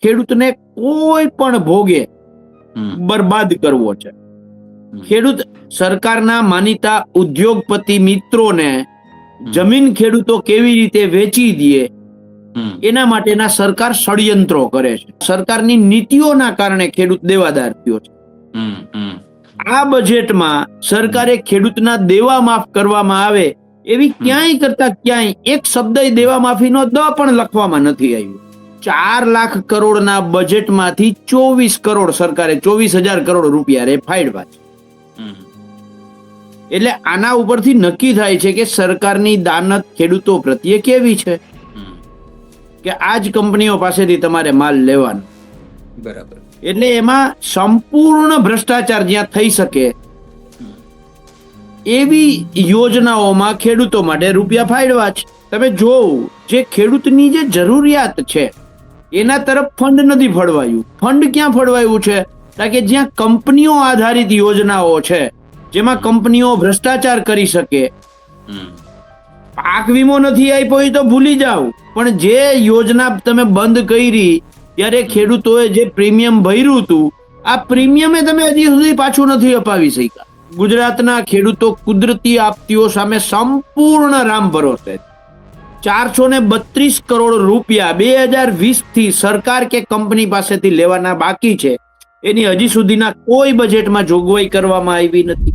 ખેડૂતને કોઈ પણ ભોગે બરબાદ કરવો છે. ખેડૂત સરકારના માનીતા ઉદ્યોગપતિ મિત્રોને જમીન ખેડૂતો કેવી રીતે વેચી દે એના માટેના સરકાર ષડયંત્રો કરે છે. સરકારની નીતિઓના કારણે ખેડૂત દેવાદાર થયો છે. આ બજેટમાં સરકારે ખેડૂતના દેવા માફ કરવામાં આવે એવી ક્યાંય કરતા ક્યાંય એક શબ્દ દેવા માફીનો દ પણ લખવામાં નથી આવ્યું. 4 લાખ કરોડના બજેટમાંથી 24 કરોડ સરકારે 24,000 કરોડ રૂપિયા રે ફાળવ્યા છે. એટલે આના ઉપરથી નક્કી થાય છે કે સરકારની દાનત ખેડૂતો પ્રત્યે કેવી છે કે આ જ કંપનીઓ પાસેથી તમારે માલ લેવાનો. બરાબર. એટલે એમાં સંપૂર્ણ ભ્રષ્ટાચાર જ્યાં થઈ શકે એવી યોજનાઓમાં ખેડૂતો માટે રૂપિયા ફાળવ્યા છે. તમે જોવો જે ખેડૂતની જે જરૂરિયાત છે એના તરફ ફંડ નથી ફળવાયું. ફંડ ક્યાં ફળવાયું છે? કે જ્યાં કંપનીઓ આધારિત યોજનાઓ છે, જેમાં કંપનીઓ ભ્રષ્ટાચાર કરી શકે. પાક વીમો નથી આપ્યો એ તો ભૂલી જાઓ, પણ જે યોજના તમે બંધ કરી ત્યારે ખેડૂતોએ જે પ્રીમિયમ ભર્યું હતું, આ પ્રીમિયમે તમે હજી સુધી પાછું નથી અપાવી શક્યા. ગુજરાતના ખેડૂતો કુદરતી આપત્તિઓ સામે સંપૂર્ણ રામ ભરોસે. 432 કરોડ રૂપિયા 2020 થી સરકાર કે કંપની પાસેથી લેવાના બાકી છે, એની હજી સુધીના કોઈ બજેટમાં જોગવાઈ કરવામાં આવી નથી.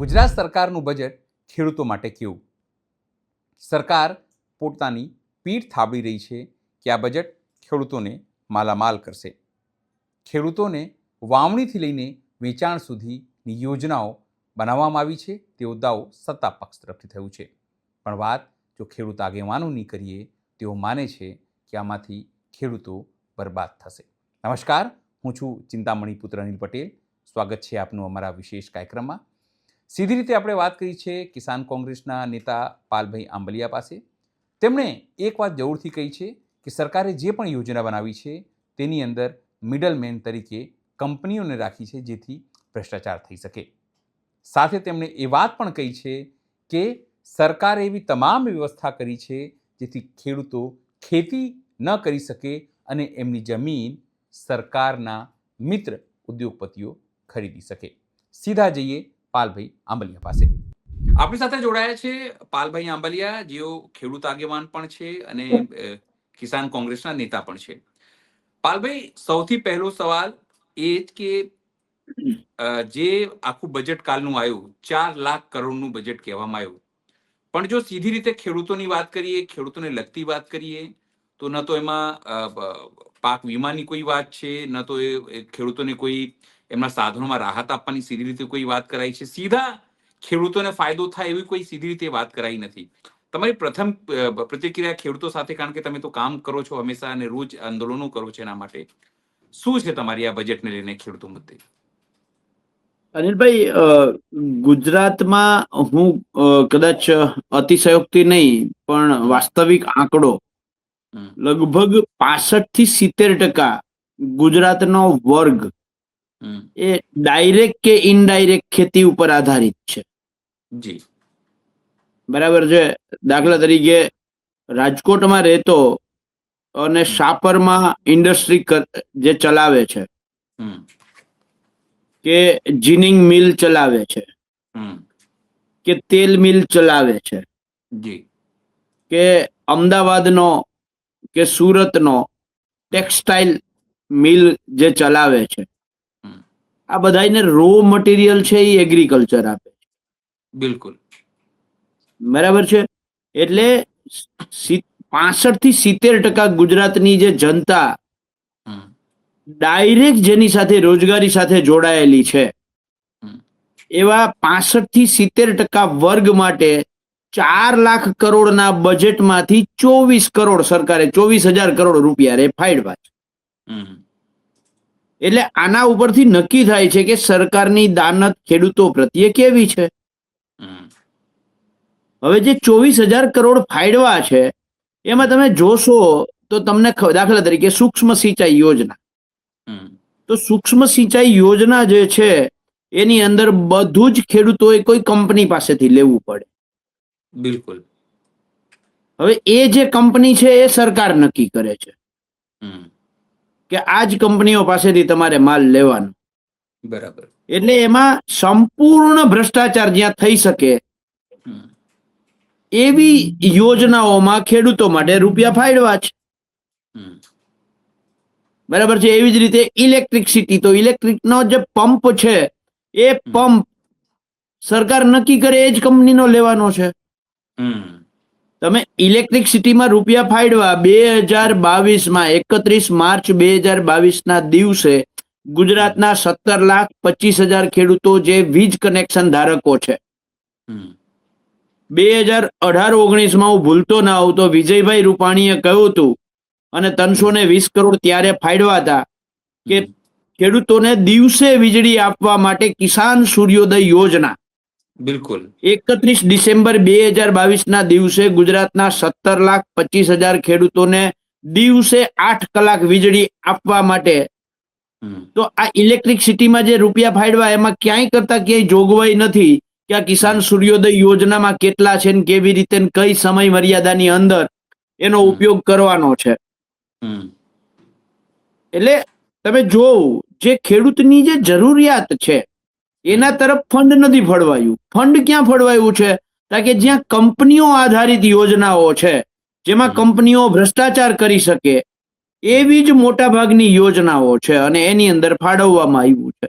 ગુજરાત સરકારનું બજેટ ખેડૂતો માટે કેવું? સરકાર પોતાની પીઠ થાબડી રહી છે કે આ બજેટ ખેડૂતોને માલામાલ કરશે. ખેડૂતોને વાવણીથી લઈને વેચાણ સુધીની યોજનાઓ બનાવવામાં આવી છે તેવો દાવો સત્તા પક્ષ તરફથી થયું છે. પણ વાત જો ખેડૂત આગેવાનોની કરીએ, તેઓ માને છે કે આમાંથી ખેડૂતો બરબાદ થશે. નમસ્કાર, હું છું ચિંતામણી પુત્ર અનિલ પટેલ. સ્વાગત છે આપનું અમારા વિશેષ કાર્યક્રમમાં. સીધી રીતે આપણે વાત કરી છે કિસાન કોંગ્રેસના નેતા પાલભાઈ આંબલિયા પાસે. તેમણે એક વાત જરૂરથી કહી છે કે સરકારે જે પણ યોજના બનાવી છે તેની અંદર મિડલમેન તરીકે કંપનીઓને રાખી છે જેથી ભ્રષ્ટાચાર થઈ શકે. સાથે તેમણે એ વાત પણ કહી છે કે સરકારે એવી તમામ વ્યવસ્થા કરી છે જેથી ખેડૂતો ખેતી ન કરી શકે અને એમની જમીન સરકારના મિત્ર ઉદ્યોગપતિઓ ખરીદી શકે. સીધા જઈએ પાલભાઈ આંબલિયા પાસે. આપણી સાથે જોડાયા છે પાલભાઈ આંબલિયા, જેઓ ખેડૂત આગેવાન પણ છે અને કિસાન કોંગ્રેસના નેતા પણ છે. પાલભાઈ, સૌથી પહેલો સવાલ એ જ કે જે આખું બજેટ કાલનું આવ્યું, 4 લાખ કરોડનું બજેટ કહેવામાં આવ્યું, પણ જો સીધી રીતે ખેડૂતોની વાત કરીએ, ખેડૂતોને લગતી વાત કરીએ, તો ન તો એમાં પાક વીમાની કોઈ વાત છે, ન તો એ ખેડૂતોને કોઈ એમના સાધનોમાં રાહત આપવાની સીધી રીતે કોઈ વાત કરાઈ છે. સીધા ખેડૂતોને ફાયદો થાય એવી કોઈ સીધી રીતે વાત કરાઈ નથી. તમારી પ્રથમ પ્રતિક્રિયા ખેડૂતો સાથે, કારણ કે તમે તો કામ કરો છો હંમેશા અને રોજ આંદોલનો કરો છો, એના માટે શું છે તમારી આ બજેટને લઈને ખેડૂતો મુદ્દે? અનિલભાઈ, ગુજરાતમાં હું કદાચ અતિશયોક્તિ નહીં પણ વાસ્તવિક આંકડો લગભગ 65 થી 70% ગુજરાતનો વર્ગ એ ડાયરેક્ટ કે ઇનડાયરેક્ટ ખેતી ઉપર આધારિત છે. જી, બરાબર છે. દાખલા તરીકે રાજકોટમાં રહેતો અને શાપરમાં ઇન્ડસ્ટ્રી જે ચલાવે છે, કે જીનિંગ મિલ ચલાવે છે, કે તેલ મિલ ચલાવે છે, કે અમદાવાદનો કે સુરતનો ટેક્સટાઇલ મિલ જે ચલાવે છે, આ બધાને રો મટીરિયલ છે એ એગ્રીકલ્ચર આપે છે. બિલકુલ બરાબર છે. એટલે 65 થી 70% ગુજરાતની જે જનતા ડાયરેક્ટ જેની સાથે રોજગારી સાથે જોડાયેલી છે, એવા 65 થી 70% વર્ગ માટે 4 લાખ કરોડના બજેટમાંથી 24 કરોડ સરકારે 24,000 કરોડ રૂપિયા રે ફાળવ્યા છે. એટલે આના ઉપરથી નક્કી થાય છે કે સરકારની દાનત ખેડૂતો પ્રત્યે કેવી છે. હવે જે 24,000 કરોડ ફાળવ્યા છે એમાં તમે જોશો તો તમને દાખલા તરીકે સૂક્ષ્મ સિંચાઈ યોજના તો સૂક્ષ્મ સિંચાઈ યોજના જે છે એની અંદર બધું જ ખેડૂતોએ કોઈ કંપની પાસેથી લેવું પડે. બિલકુલ. હવે એ જે કંપની છે એ સરકાર નક્કી કરે છે હમ. કે આ જ કંપનીઓ પાસેથી તમારે માલ લેવાનો. બરાબર. એટલે એમાં સંપૂર્ણ ભ્રષ્ટાચાર જ્યાં થઈ શકે હમ. એવી યોજનાઓમાં ખેડૂતો માટે રૂપિયા ફાળવા છે. હમ. બરાબર છે. એવી જ રીતે ઇલેક્ટ્રિસિટી, તો ઇલેક્ટ્રિકનો જે પંપ છે એ પંપ સરકાર નક્કી કરે એ જ કંપનીનો લેવાનો છે. હમ. તમે ઇલેક્ટ્રિસિટીમાં રૂપિયા ફાળવા 2022માં 31 માર્ચ 2022ના દિવસે ગુજરાતના 17,25,000 ખેડૂતો જે વીજ કનેક્શન ધારકો છે, હમ. 2018-19માં હું ભૂલતો ના હોઉં તો વિજયભાઈ રૂપાણીએ કહ્યું હતું અને 320 કરોડ ત્યારે ફાળવ્યા હતા કે ખેડૂતોને દિવસે વીજળી આપવા માટે કિસાન સૂર્યોદય યોજના બિલકુલ. 31 ડિસેમ્બર 2022ના દિવસે ગુજરાતના 17,25,000 ખેડૂતોને દિવસે 8 કલાક વીજળી આપવા માટે. હમ. તો આ ઇલેક્ટ્રિસિટીમાં જે રૂપિયા ફાળવા એમાં ક્યાંય કરતા ક્યાંય જોગવાઈ નથી કે આ કિસાન સૂર્યોદય યોજનામાં કેટલા છે ને કેવી રીતે ને કઈ સમય મર્યાદાની અંદર એનો ઉપયોગ કરવાનો છે. હમ. એટલે તમે જોવો જે ખેડૂતની જે જરૂરિયાત છે એના તરફ ફંડ નથી ફળવાયું. ફંડ ક્યાં ફળવાયું છે? કારણ કે જ્યાં કંપનીઓ આધારિત યોજનાઓ છે, જેમાં કંપનીઓ ભ્રષ્ટાચાર કરી શકે એવી જ મોટા ભાગની યોજનાઓ છે અને એની અંદર ફાળવવામાં આવ્યું છે.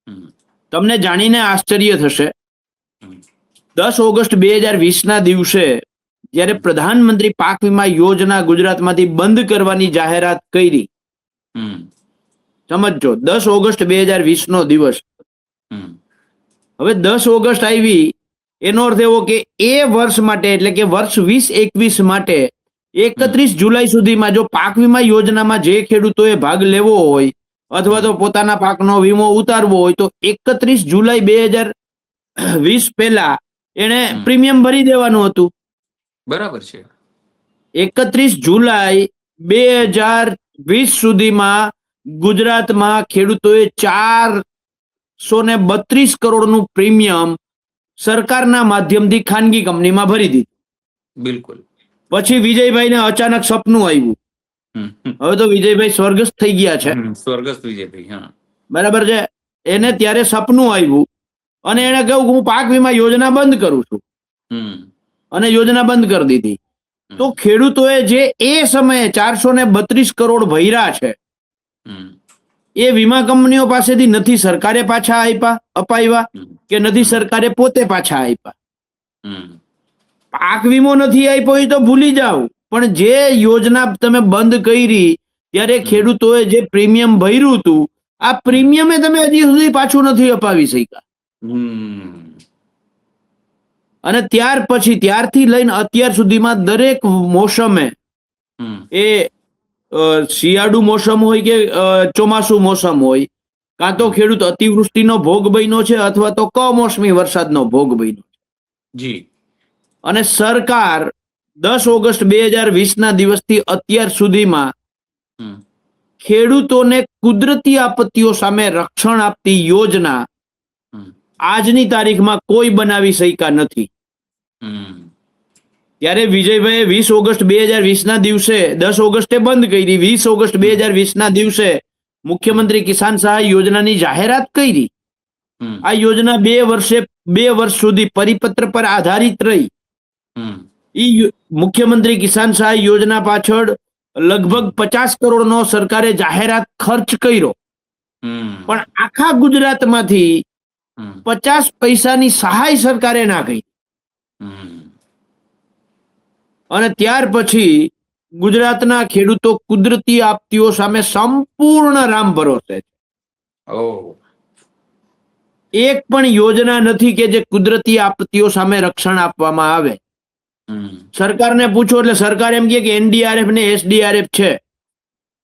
હમ. તમને જાણીને આશ્ચર્ય થશે, હમ. 10 ઓગસ્ટ 2020ના દિવસે જ્યારે પ્રધાનમંત્રી પાક વીમા યોજના ગુજરાતમાંથી બંધ કરવાની જાહેરાત કરી, હમ. સમજો 10 ઓગસ્ટ 2020નો દિવસ. હમ. હવે 10 ઓગસ્ટ આવી એનો અર્થ એવો કે એ વર્ષ માટે એટલે કે વર્ષ 2021 માટે 31 જુલાઈ સુધીમાં જો પાક વીમા યોજનામાં જે ખેડૂતોએ ભાગ લેવો હોય અથવા તો પોતાના પાકનો વીમો ઉતારવો હોય તો 31 જુલાઈ 2020 પહેલા એને પ્રીમિયમ ભરી દેવાનું હતું. બરાબર છે. 31 જુલાઈ 2020 સુધીમાં ગુજરાતમાં ખેડૂતોએ 432 કરોડનું પ્રીમિયમ સરકારના માધ્યમથી ખાનગી કંપનીમાં ભરી દીધું. બિલકુલ. પછી વિજયભાઈને અચાનક સપનું આવ્યું. હવે તો વિજયભાઈ સ્વર્ગસ્થ થઈ ગયા છે, સ્વર્ગસ્થ વિજયભાઈ. હા. બરાબર છે. એને ત્યારે સપનું આવ્યું અને એને કહ્યું કે હું પાક વીમા યોજના બંધ કરું છું હમ. અને યોજના બંધ કરી દીધી. તો ખેડૂતોએ જે એ સમયે 432 કરોડ ભર્યા છે હમ. એ વીમા કંપનીઓ પાસેથી નથી સરકારે પાછા અપાવ્યા કે નથી સરકારે પોતે પાછા આપ્યા. હમ. પાક વીમો નથી આપ્યો એ તો ભૂલી જાઓ, પણ જે યોજના તમે બંધ કરી ત્યારે ખેડૂતોએ જે પ્રીમિયમ ભર્યું હતું આ પ્રીમિયમે તમે હજી સુધી પાછું નથી અપાવી શક્યા. હમ. અને ત્યારથી લઈને અત્યાર સુધીમાં દરેક મોસમે હમ. એ શિયાળુ મોસમ હોય કે ચોમાસુ મોસમ હોય, કાં તો ખેડૂત અતિવૃષ્ટિનો ભોગ બન્યો છે અથવા તો કમોસમી વરસાદનો ભોગ બન્યો છે. જી. અને સરકાર 10 ઓગસ્ટ 2020ના દિવસથી અત્યાર સુધીમાં હમ. ખેડૂતોને કુદરતી આપત્તિઓ સામે રક્ષણ આપતી યોજના હમ. આજની તારીખમાં કોઈ બનાવી શક્યા નથી. હમ. ત્યારે વિજયભાઈએ 20 ઓગસ્ટ 2020ના દિવસે 10 ઓગસ્ટે બંધ કરી, 20 ઓગસ્ટ 2020ના દિવસે મુખ્યમંત્રી કિસાન સહાય યોજનાની જાહેરાત કરી. હમ. આ યોજના 2 વર્ષ સુધી પરિપત્ર પર આધારિત રહી. હમ. મુખ્યમંત્રી કિસાન સહાય યોજના પાછળ લગભગ 50 કરોડનો સરકારે જાહેરાત ખર્ચ કર્યો, હમ. પણ આખા ગુજરાતમાંથી હમ. 50 પૈસાની સહાય સરકારે ના કરી. હમ. અને ત્યાર પછી ગુજરાતના ખેડૂતો કુદરતી આપત્તિઓ સામે સંપૂર્ણ રામ ભરોસે છે. ઓહ. એક પણ યોજના નથી કે જે કુદરતી આપત્તિઓ સામે રક્ષણ આપવામાં આવે. હમ. સરકારને પૂછો એટલે સરકાર એમ કહે કે એનડીઆરએફ ને એસડીઆરએફ છે.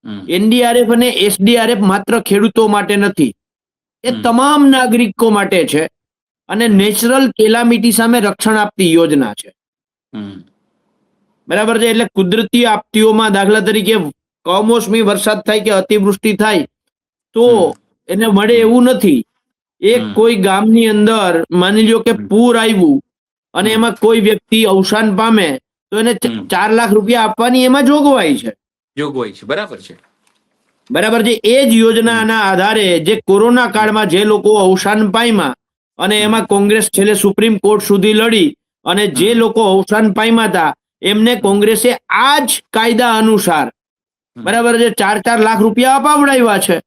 હમ. એનડીઆરએફ અને એસડીઆરએફ માત્ર ખેડૂતો માટે નથી, એ તમામ નાગરિકો માટે છે અને નેચરલ કેલામિટી સામે રક્ષણ આપતી યોજના છે. હમ. બરાબર છે. એટલે કુદરતી આપત્તિઓમાં દાખલા તરીકે કમોસમી વરસાદ થાય કે અતિવૃષ્ટિ થાય તો એને મળે એવું નથી. એક કોઈ ગામની અંદર માની લ્યો કે પૂર આવ્યું અને એમાં કોઈ વ્યક્તિ અવસાન પામે તો એને 4 લાખ રૂપિયા આપવાની એમાં જોગવાઈ છે. બરાબર છે. બરાબર છે. એ જ યોજનાના આધારે જે કોરોના કાળમાં જે લોકો અવસાન પામ્યા અને એમાં કોંગ્રેસ છેલ્લે સુપ્રીમ કોર્ટ સુધી લડી અને જે લોકો અવસાન પામ્યા હતા એમને કોંગ્રેસે આ જ કાયદા અનુસાર બરાબર છે 4-4 લાખ રૂપિયા અપાવડાવ્યા છે.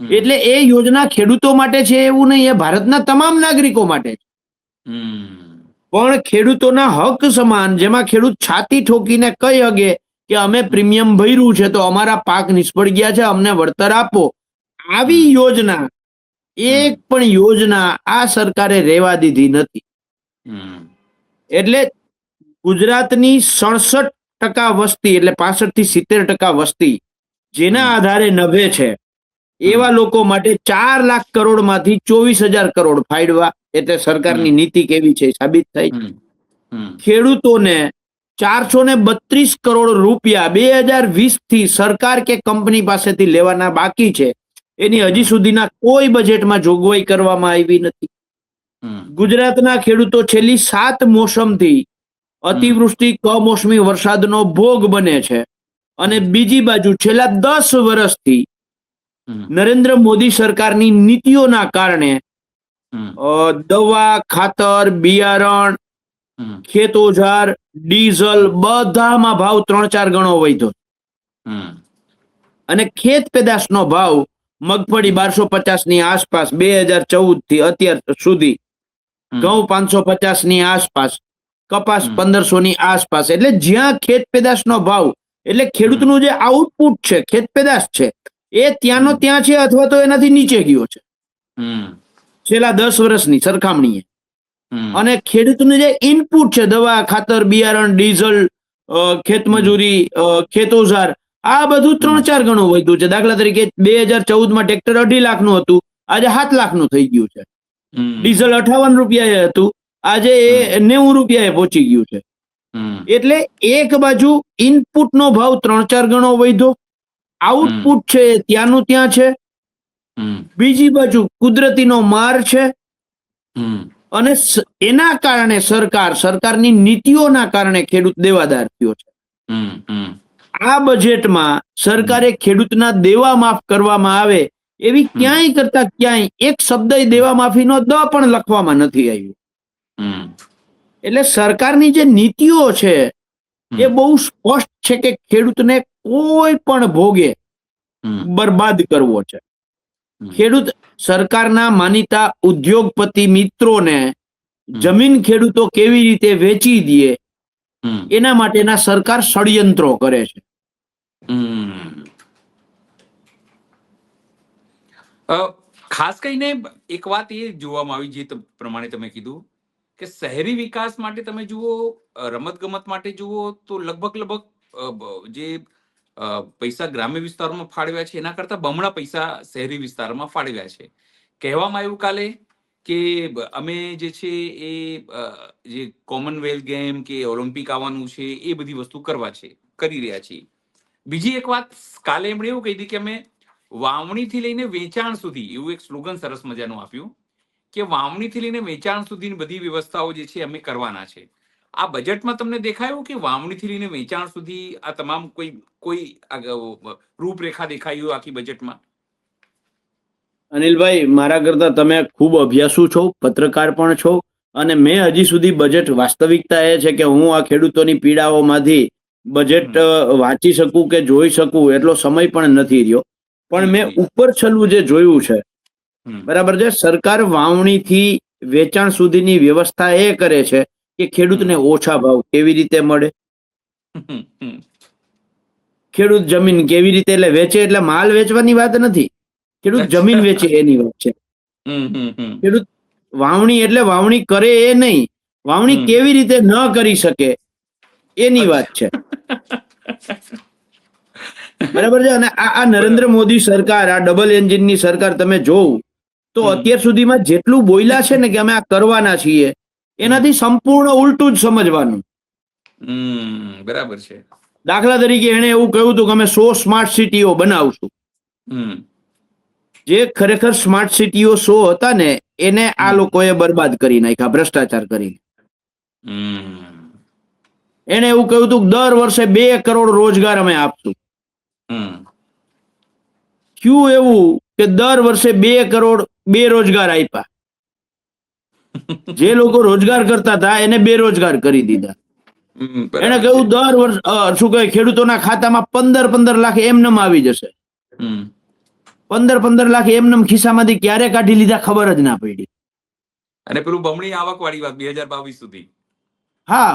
એટલે એ યોજના ખેડૂતો માટે છે એવું નહીં, એ ભારતના તમામ નાગરિકો માટે છે. પણ ખેડૂતોના હક સમાન, જેમાં ખેડૂત છાતી ઠોકીને કહી શકે કે અમે પ્રીમિયમ ભર્યું છે તો અમારા પાક નિષ્ફળ ગયા છે, અમને વળતર આપો. આવી યોજના એક પણ યોજના આ સરકારે રહેવા દીધી નથી. એટલે ગુજરાતની 67% વસ્તી એટલે 65 થી 70% વસ્તી જેના આધારે નભે છે એવા લોકો માટે 4 લાખ કરોડ માંથી 24,000 કરોડ ફાળવા એટલે સરકારની નીતિ કેવી છે સાબિત થઈ. ખેડૂતોને 432 કરોડ રૂપિયા 2020 થી સરકાર કે કંપની પાસેથી લેવાના બાકી છે, એની હજી સુધીના કોઈ બજેટમાં જોગવાઈ કરવામાં આવી નથી. ગુજરાતના ખેડૂતો છેલ્લી 7 મોસમથી અતિવૃષ્ટિ કમોસમી વરસાદનો ભોગ બને છે અને બીજી બાજુ છેલ્લા 10 વર્ષથી નરેન્દ્ર મોદી સરકારની નીતિઓના કારણે દવા, ખાતર, બિયારણ, ખેત ઓજાર, ડીઝલ બધામાં ભાવ 3-4 ગણો વધ્યો અને ખેત પેદાશનો ભાવ મગફળી 1250 ની આસપાસ 2014 થી અત્યાર સુધી, ઘઉં 550 ની આસપાસ, કપાસ 1500 ની આસપાસ. એટલે જ્યાં ખેત પેદાશનો ભાવ એટલે ખેડૂતનું જે આઉટપુટ છે, ખેત પેદાશ છે, એ ત્યાંનો ત્યાં છે અથવા તો એનાથી નીચે ગયો છે છેલ્લા 10 વર્ષની સરખામણીએ. અને ખેડૂતનું જે ઇનપુટ છે દવા, ખાતર, બિયારણ, ડીઝલ, ખેતમજૂરી, ખેતોજાર, આ બધું 3-4 ગણું વધ્યું છે. દાખલા તરીકે 2014માં ટ્રેક્ટર 2.5 લાખનું હતું, આજે 7 લાખનું થઈ ગયું છે. ડીઝલ 58 રૂપિયાએ હતું, આજે એ 90 રૂપિયાએ પહોંચી ગયું છે. એટલે એક બાજુ ઇનપુટનો ભાવ 3-4 ગણો વધ્યો, આઉટપુટ છે ત્યાંનું ત્યાં છે, બીજી બાજુ કુદરતીનો માર છે અને એના કારણે સરકારની નીતિઓના કારણે ખેડૂત દેવાદાર થયો છે. આ બજેટમાં સરકારે ખેડૂતના દેવા માફ કરવામાં આવે એવી ક્યાંય કરતા ક્યાંય એક શબ્દ દેવા માફીનો દ પણ લખવામાં નથી આવ્યું. એટલે સરકારની જે નીતિઓ છે એ બહુ સ્પષ્ટ છે કે ખેડૂતને કોઈ પણ ભોગે બરબાદ કરવો છે. ખેડૂત સરકારના માનીતા ઉદ્યોગપતિ મિત્રોને જમીન ખેડૂતો કેવી રીતે વેચી દે એના માટેના સરકાર ષડયંત્રો કરે છે. ખાસ કરીને એક વાત એ જોવામાં આવી, જે પ્રમાણે તમે કીધું કે શહેરી વિકાસ માટે તમે જુઓ, રમત ગમત માટે જુઓ તો લગભગ જે પૈસા ગ્રામ્ય વિસ્તારોમાં ફાળવ્યા છે એના કરતા બમણા પૈસા શહેરી વિસ્તારમાં ફાળવ્યા છે. કહેવામાં આવ્યું કાલે કે અમે જે છે એ જે કોમનવેલ્થ ગેમ કે ઓલિમ્પિક આવવાનું છે એ બધી વસ્તુ કરી રહ્યા છીએ. બીજી એક વાત કાલે એમણે એવું કહી હતી કે અમે વાવણીથી લઈને વેચાણ સુધી, એવું એક સ્લોગન સરસ મજાનું આપ્યું કે વાવણીથી લઈને વેચાણ સુધીની બધી વ્યવસ્થાઓ જે છે અમે કરવાના છે. આ બજેટમાં તમને દેખાયું કે વાવણીથી લઈને વેચાણ સુધી આ તમામ કોઈ રૂપરેખા દેખાઈ આખી બજેટમાં? અનિલભાઈ, મારા કરતા તમે ખૂબ અભ્યાસુ છો, પત્રકાર પણ છો, અને મેં હજી સુધી બજેટ, વાસ્તવિકતા એ છે કે હું આ ખેડૂતોની પીડાઓમાંથી બજેટ વાંચી શકું કે જોઈ શકું એટલો સમય પણ નથી રહ્યો. પણ મેં ઉપર છેલ્લું જે જોયું છે, બરાબર છે, સરકાર વાવણીથી વેચાણ સુધીની વ્યવસ્થા એ કરે છે કે ખેડૂતને ઓછા ભાવ કેવી રીતે મળે, ખેડૂત જમીન કેવી રીતે એટલે વેચે, એટલે માલ વેચવાની વાત નથી, ખેડૂત જમીન વેચે એની વાત છે. ખેડૂત વાવણી એટલે વાવણી કરે એ નહીં, વાવણી કેવી રીતે ન કરી શકે એની વાત છે. બરાબર છે. અને આ નરેન્દ્ર મોદી સરકાર, આ ડબલ એન્જિનની સરકાર તમે જોવ તો અત્યાર સુધીમાં જેટલું બોલ્યા છે ને કે અમે આ કરવાના છીએ, એનાથી સંપૂર્ણ ઉલટું જ સમજવાનું. બરાબર છે. દાખલા તરીકે એને એવું કહ્યું હતું કે અમે 100 સ્માર્ટ સિટીઓ બનાવશું. જે ખરેખર સ્માર્ટ સિટીઓ શો હતા ને એને આ લોકોએ બરબાદ કરી નાખ્યા ભ્રષ્ટાચાર કરીને. એને એવું કહ્યું હતું દર વર્ષે 2 કરોડ રોજગાર અમે આપશું. થયું એવું કે દર વર્ષે 2 કરોડ બેરોજગાર આપ્યા. જે લોકો રોજગાર કરતા હતા એને બેરોજગાર કરી દીધા. એને કહ્યું દર વર્ષ શું કહે ખેડૂતોના ખાતામાં 15 લાખ એમનેમ આવી જશે. 15 લાખ એમનેમ ખિસ્સામાંથી ક્યારે કાઢી લીધા ખબર જ ના પડી. અને પેલું બમણી આવક વાળી વાત 2022 સુધી. હા,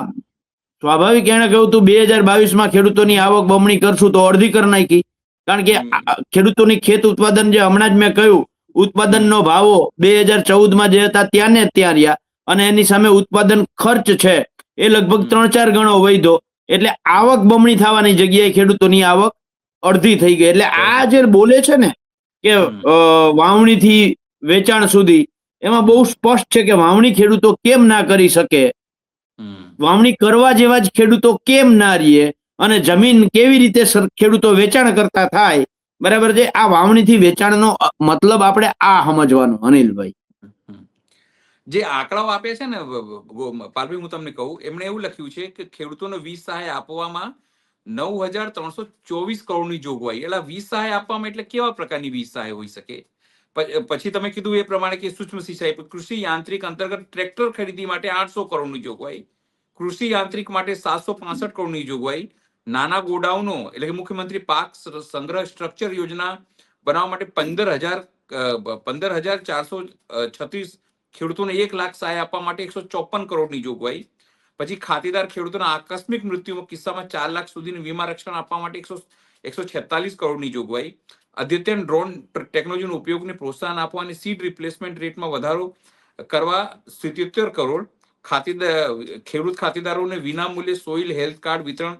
સ્વાભાવિક. એને કહ્યું તું 2022 માં ખેડૂતોની આવક બમણી કરશું તો અડધી કરી નાખી. કારણ કે ખેડૂતોની ખેત ઉત્પાદન જે હમણાં જ મેં કહ્યું ઉત્પાદનનો ભાવો 2014માં જે હતા ત્યાં ને ત્યાં રહ્યા અને એની સામે ઉત્પાદન ખર્ચ છે એ લગભગ 3-4 ગણો વધ્યો. એટલે આવક બમણી થવાની જગ્યાએ ખેડૂતોની આવક અડધી થઈ ગઈ. એટલે આ જે બોલે છે ને કે વાવણીથી વેચાણ સુધી, એમાં બહુ સ્પષ્ટ છે કે વાવણી ખેડૂતો કેમ ના કરી શકે, વાવણી કરવા જેવા જ ખેડૂતો કેમ ના રહીએ અને જમીન કેવી રીતે ખેડૂતો વેચાણ કરતા થાય. બરાબર છે. આ વાવણીથી વેચાણનો મતલબ આપણે આ સમજવાનો. અનિલભાઈ જે આંકડાઓ આપે છે ને પાલભાઈ, હું તમને કહું, એમણે એવું લખ્યું છે કે ખેડૂતોને વીજ સહાય આપવામાં 9,324 કરોડની જોગવાઈ. એટલે વીજ સહાય આપવામાં એટલે કેવા પ્રકારની વીજ સહાય હોઈ શકે? પછી તમે કીધું એ પ્રમાણે કે સૂક્ષ્મ સિંચાઈ, કૃષિ યાંત્રિક અંતર્ગત ટ્રેક્ટર ખરીદી માટે 800 કરોડની જોગવાઈ, કૃષિ યાંત્રિક માટે 765 કરોડની જોગવાઈ, નાના ગોડાઉનો એટલે કે મુખ્યમંત્રી પાક સંગ્રહ સ્ટ્રક્ચર યોજના બનાવવા માટે 15,436 ખેડૂતોને 1 લાખ સહાય આપવા માટે 154 કરોડની જોગવાઈ. પછી ખાતેદાર ખેડૂતોના આકસ્મિક મૃત્યુના કિસ્સામાં 4 લાખ સુધીનું વીમા રક્ષણ આપવા માટે 146 કરોડની જોગવાઈ. અદ્યતન ડ્રોન ટેકનોલોજીનો ઉપયોગને પ્રોત્સાહન આપવા અને સીડ રિપ્લેસમેન્ટ રેટમાં વધારો કરવા 77 કરોડ. ખેડૂત ખાતેદારોને વિનામૂલ્યે સોઇલ હેલ્થ કાર્ડ વિતરણ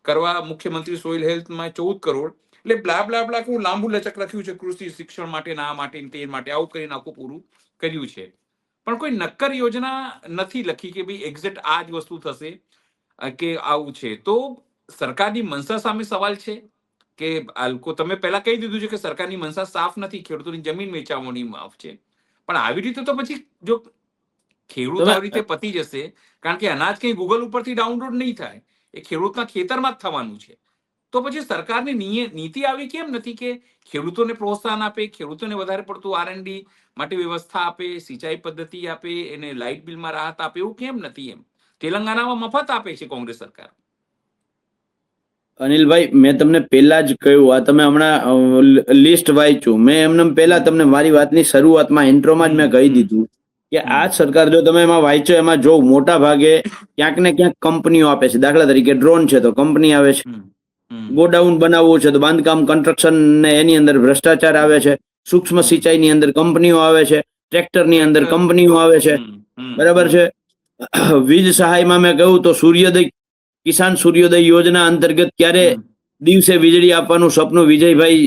કરવા મુખ્યમંત્રી સોઇલ હેલ્થમાં 14 કરોડ. એટલે બ્લા બ્લા બ્લા કેવું લાંબુ લચક લખ્યું છે. કૃષિ શિક્ષણ માટે, ના માટે, તે માટે, આવું કરીને આખું પૂરું કર્યું છે. પણ કોઈ નક્કર યોજના નથી લખી કે ભાઈ એક્ઝેક્ટ આ જ વસ્તુ થશે કે આવું છે. તો સરકારની મનસા સામે સવાલ છે કે આ લોકો, તમે પહેલા કહી દીધું છે કે સરકારની મનસા સાફ નથી, ખેડૂતોની જમીન વેચાવવાની માફ છે. પણ આવી રીતે તો પછી જો ખેડૂત આવી રીતે પતી જશે, કારણ કે અનાજ કઈ ગૂગલ ઉપરથી ડાઉનલોડ નહીં થાય, એ ખેડૂતના ખેતરમાં જ થવાનું છે. તો પછી સરકારની નીતિ આવી કેમ નથી કે ખેડૂતોને પ્રોત્સાહન આપે, ખેડૂતોને વધારે પડતું R&D માટે વ્યવસ્થા આપે, સિંચાઈ પદ્ધતિ આપે, એને લાઇટ બિલમાં રાહત આપે? એવું કેમ નથી? એમ તેલંગાણામાં મફત આપે છે કોંગ્રેસ સરકાર. અનિલભાઈ, મેં તમને પહેલા જ કહ્યું, આ તમે હમણાં લિસ્ટ વાંચ્યું, મેં એમને પહેલા તમને મારી વાતની શરૂઆતમાં ઇન્ટ્રોમાં જ મેં કહી દીધું કે આ સરકાર, જો તમે એમાં વાંચો, એમાં જો મોટા ભાગે ક્યાંક ને ક્યાંક કંપનીઓ આપે છે. દાખલા તરીકે ડ્રોન છે તો કંપની આવે છે, ગોડાઉન બનાવવું છે તો બાંધકામ કન્સ્ટ્રક્શન ને એની અંદર ભ્રષ્ટાચાર આવે છે, સૂક્ષ્મ સિંચાઈની અંદર કંપનીઓ આવે છે, ટ્રેક્ટરની અંદર કંપનીઓ આવે છે. બરાબર છે. વીજ સહાયમાં મેં કહ્યું તો કિસાન સૂર્યોદય યોજના અંતર્ગત ક્યારે દિવસે વીજળી આપવાનું સપનું વિજયભાઈ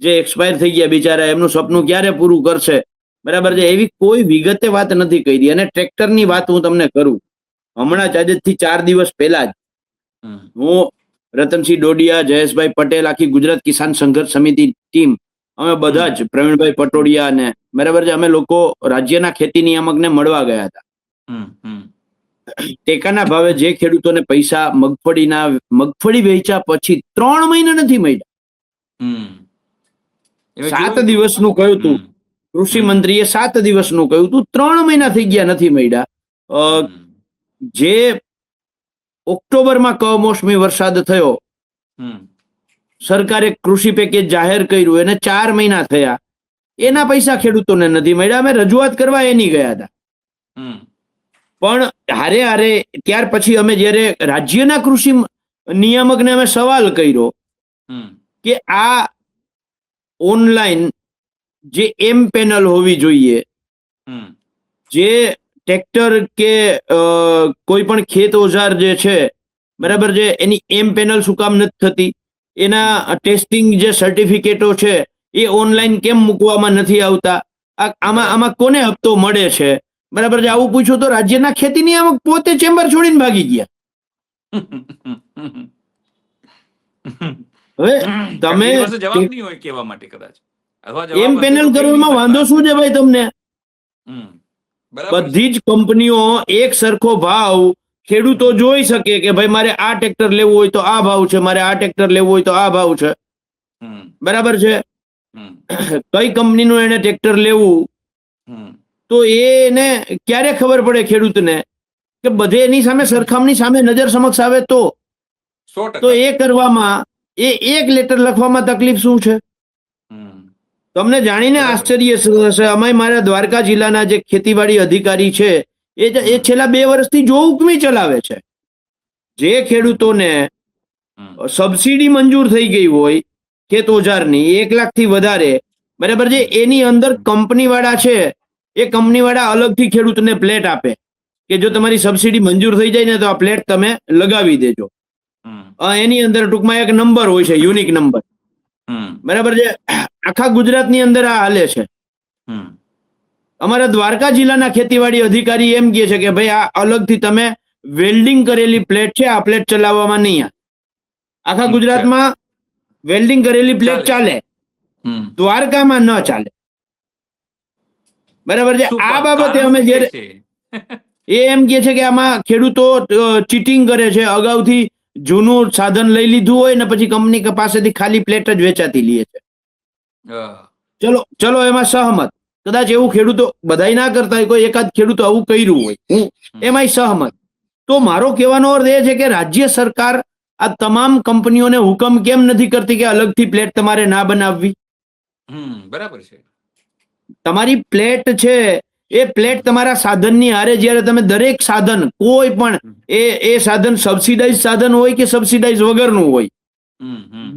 જે એક્સપાયર થઈ ગયા બિચારા, એમનું સપનું ક્યારે પૂરું કરશે? બરાબર છે. એવી કોઈ વિગતે વાત નથી કરી. અને ટ્રેક્ટરની વાત હું તમને કરું, હમણાં જ આજથી 4 દિવસ પહેલા જ હું, રતનસિંહ ડોડિયા, જયેશભાઈ પટેલ, આખી ગુજરાત કિસાન સંઘર્ષ સમિતિ ટીમ, અમે બધા જ, પ્રવીણભાઈ પટોડિયા ને, બરાબર છે, અમે લોકો રાજ્યના ખેતી નિયામકને મળવા ગયા હતા. ટેકાના ભાવે જે ખેડૂતોને પૈસા મગફળી વેચ્યા પછી 3 મહિના નથી મળ્યા. 7 દિવસનું કહ્યું હતું કૃષિ મંત્રીએ, 7 દિવસનું કહ્યું હતું, 3 મહિના થઈ ગયા, નથી મળ્યા. જે ઓક્ટોબરમાં કમોસમી વરસાદ થયો, સરકારે કૃષિ પેકેજ જાહેર કર્યું, એને 4 મહિના થયા, એના પૈસા ખેડૂતોને નથી મળ્યા. અમે રજૂઆત કરવા એની ગયા હતા. પણ હારે ત્યાર પછી અમે જયારે રાજ્યના કૃષિ નિયામકને અમે સવાલ કર્યો કે આ ઓનલાઈન જે પેનલ હોવી જોઈએ, જે ટ્રેક્ટર કે કોઈ પણ ખેત ઓજાર જે છે, બરાબર છે, એની પેનલ શું કામ નથી થતી? એના ટેસ્ટિંગ જે સર્ટિફિકેટો છે એ ઓનલાઈન કેમ મૂકવામાં નથી આવતા? આમાં કોને હપ્તો મળે છે? બરાબર છે. આવું પૂછ્યું તો રાજ્યના ખેતી નિયામક પોતે ચેમ્બર છોડીને ભાગી ગયા. હવે તમે જવાબ નહીં હોય કહેવા માટે કદાચ. અથવા જવાબ એમ હશે પેનલ તો કહી કરવામાં નહીં વાંધો શકતા. શું છે ભાઈ તમને? બરાબર છે. બધી જ કંપનીઓ એક સરખો ભાવ ખેડૂતો જોઈ શકે કે ભાઈ મારે આ ટ્રેક્ટર લેવું હોય તો આ ભાવ છે, મારે આ ટ્રેક્ટર લેવું હોય તો આ ભાવ છે. હમ, બરાબર છે. હમ, કઈ કંપનીનું એને ટ્રેક્ટર લેવું હમ, તો એને ક્યારે ખબર પડે ખેડૂતને કે બધે એની સામે સરખામણી સામે નજર સમક્ષ આવે તો 100%. એ કરવામાં એ એક લેટર લખવામાં તકલીફ શું છે? હમ, તમને જાણીને બરાબર. આશ્ચર્ય થશે. અમે મારા દ્વારકા જિલ્લાના જે ખેતીવાડી અધિકારી છે એ છેલ્લા 2 વર્ષથી જો હુકમી ચલાવે છે. જે ખેડૂતોને હમ, સબસિડી મંજૂર થઈ ગઈ હોય ખેત ઓજારની 1 લાખથી વધારે, બરાબર છે, એની અંદર કંપની વાળા છે એ કંપની વાળા અલગથી ખેડૂતને પ્લેટ આપે કે જો તમારી સબસિડી મંજૂર થઈ જાય ને તો આ પ્લેટ તમે લગાવી દેજો. હમ, એની અંદર ટૂંકમાં એક નંબર હોય છે, યુનિક નંબર. હમ, બરાબર છે. આખા ગુજરાતની અંદર આ હાલે છે. હમ, અમારા દ્વારકા જિલ્લાના ખેતીવાડી અધિકારી એમ કહે છે કે ભાઈ આ અલગથી તમે વેલ્ડિંગ કરેલી પ્લેટ છે, આ પ્લેટ ચલાવવામાં નહીં આવે. આખા ગુજરાતમાં વેલ્ડિંગ કરેલી પ્લેટ ચાલે, હમ. દ્વારકામાં ન ચાલે. બરાબર છે. શું આ કારણ બાબતે શું અમે કહે જ્યારે છે? એ એમ કે છે કે આમાં ખેડૂતો ચીટિંગ કરે છે, અગાઉથી જૂનું સાધન લઈ લીધું હોય ને પછી કંપની પાસેથી ખાલી પ્લેટ જ વેચાતી લે છે. ચલો એમાં સહમત. કદાચ એવું ખેડૂતો બધાય ના કરતા હોય, કોઈ એકાદ ખેડૂતો આવું કર્યું હોય, હું એમાંય સહમત. તો મારો કહેવાનો અર્થ એ છે કે રાજ્ય સરકાર આ તમામ કંપનીઓને હુકમ કેમ નથી કરતી કે અલગથી પ્લેટ તમારે ના બનાવવી? બરાબર છે. તમારી પ્લેટ છે એ પ્લેટ તમારા સાધનની હારે જ્યારે તમે દરેક સાધન કોઈ પણ એ સાધન સબસિડાઇઝ સાધન હોય કે સબસિડાઇઝ વગરનું હોય,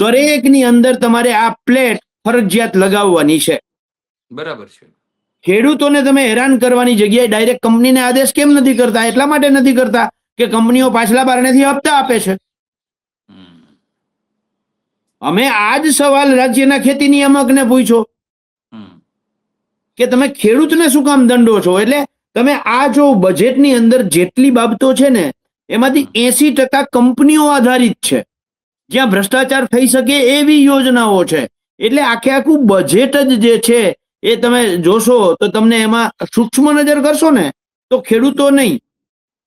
દરેકની અંદર તમારે આ પ્લેટ ફરજિયાત લગાવવાની છે. બરાબર છે. ખેડૂતોને તમે હેરાન કરવાની જગ્યાએ ડાયરેક્ટ કંપનીને આદેશ કેમ નથી કરતા? એટલા માટે નથી કરતા કે કંપનીઓ પાછલા બારણેથી હપ્તા આપે છે. અમે આ જ સવાલ રાજ્યના ખેતી નિયામકને પૂછ્યો કે તમે ખેડૂતને શું કામ દંડો છો? એટલે તમે આ જો બજેટની અંદર જેટલી બાબતો છે ને એમાંથી 80% કંપનીઓ આધારિત છે, જ્યાં ભ્રષ્ટાચાર થઈ શકે એવી યોજનાઓ છે. એટલે આખે આખું બજેટ જ જે છે એ તમે જોશો તો તમને એમાં સૂક્ષ્મ નજર કરશો ને તો ખેડૂતો નહીં,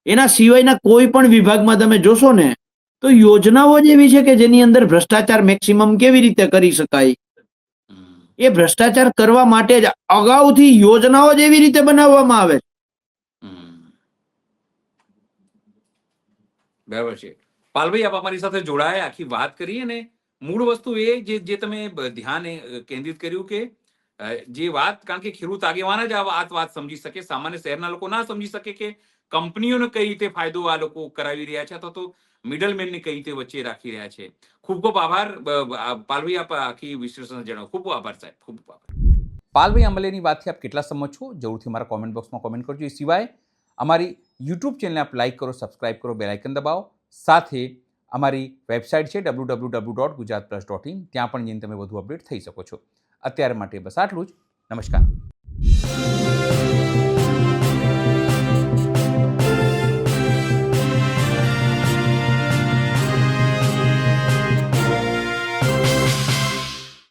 એના સિવાયના કોઈ પણ વિભાગમાં તમે જોશો ને તો યોજનાઓ જ એવી છે કે જેની અંદર ભ્રષ્ટાચાર મેક્સિમમ કેવી રીતે કરી શકાય એ ભ્રષ્ટાચાર કરવા માટે જ અગાઉથી યોજનાઓ જ એવી રીતે બનાવવામાં આવે છે. બરાબર છે. પાલભાઈ, આપ અમારી સાથે જોડાયા, આખી વાત કરી, અને મૂળ વસ્તુ એ જે તમે ધ્યાન કેન્દ્રિત કર્યું કે જે વાત, કારણ કે ખેડૂત આગેવાન જ આ વાત સમજી શકે, સામાન્ય શહેરના લોકો ના સમજી શકે કે કંપનીઓને કઈ રીતે ફાયદો આ લોકો કરાવી રહ્યા છે અથવા તો મિડલમેનને કઈ રીતે વચ્ચે રાખી રહ્યા છે. ખૂબ ખૂબ આભાર પાલભાઈ, આપ આખી વિશ્લેષણ જણાવો. ખૂબ ખૂબ આભાર સાહેબ, ખૂબ ખૂબ આભાર. પાલભાઈ આંબલેની વાતથી આપ કેટલા સમજ છો? જરૂરથી મારા કોમેન્ટ બોક્સમાં કોમેન્ટ કરજો. એ સિવાય અમારી યુટ્યુબ ચેનલને આપ લાઇક કરો, સબસ્ક્રાઇબ કરો, બેલ આઇકન દબાવો. સાથે અમારી વેબસાઇટ છે www.gujaratplus.in, ત્યાં પણ જઈને તમે વધુ અપડેટ થઈ શકો છો. અત્યારે માટે બસ આટલું જ. નમસ્કાર.